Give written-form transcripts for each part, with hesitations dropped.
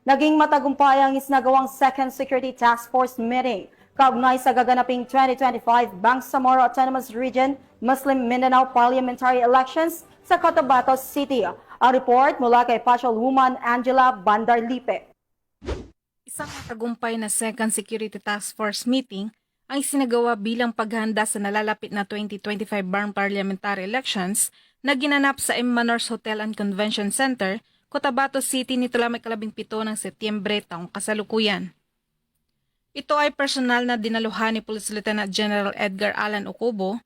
Naging matagumpay ang isinagawang Second Security Task Force meeting kaugnay sa gaganaping 2025 Bangsamoro Autonomous Region Muslim Mindanao Parliamentary Elections sa Cotabato City. Ang report mula kay Patrolwoman Angela Bandarlipe. Isang matagumpay na Second Security Task Force meeting ang isinagawa bilang paghahanda sa nalalapit na 2025 Barn Parliamentary Elections na ginanap sa M. Manors Hotel and Convention Center, Cotabato City nito lamang 17 ng Setyembre taong kasalukuyan. Ito ay personal na dinaluhan ni Police Lieutenant General Edgar Alan Ocobo,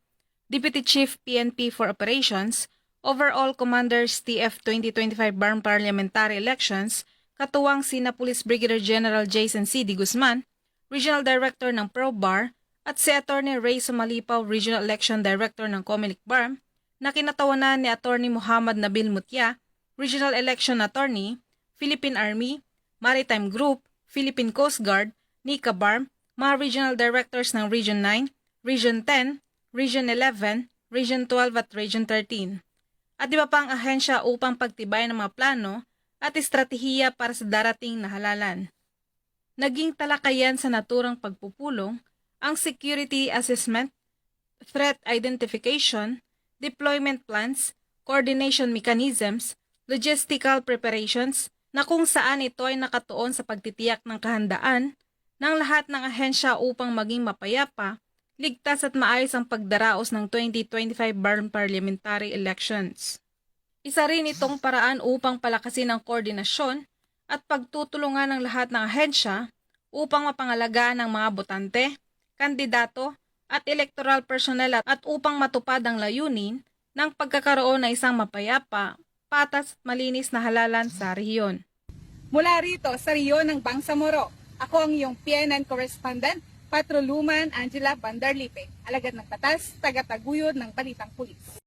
Deputy Chief PNP for Operations, Overall Commanders TF 2025 Barn Parliamentary Elections, katuwang sina Police Brigadier General Jason C. D. Guzman, Regional Director ng ProBar, at si Attorney Ray Sumalipaw, Regional Election Director ng Comelec BARM, na kinatawanan ni Attorney Muhammad Nabil Mutya, Regional Election Attorney, Philippine Army, Maritime Group, Philippine Coast Guard, NICA BARM, mga Regional Directors ng Region 9, Region 10, Region 11, Region 12 at Region 13. At iba pang ahensya upang pagtibay ng mga plano at estratehiya para sa darating na halalan. Naging talakayan sa naturang pagpupulong ang security assessment, threat identification, deployment plans, coordination mechanisms, logistical preparations, na kung saan ito ay nakatuon sa pagtitiyak ng kahandaan ng lahat ng ahensya upang maging mapayapa, ligtas at maayos ang pagdaraos ng 2025 Barn Parliamentary Elections. Isa rin itong paraan upang palakasin ang koordinasyon at pagtutulungan ng lahat ng ahensya upang mapangalagaan ang mga botante, kandidato at electoral personnel at upang matupad ang layunin ng pagkakaroon ng isang mapayapa, patas at malinis na halalan sa rehiyon. Mula rito sa rehiyon ng Bangsamoro, ako ang iyong PNN correspondent, Patrolwoman Angela Bandarlipe, alagad ng batas, tagataguyod ng Balitang Pulis.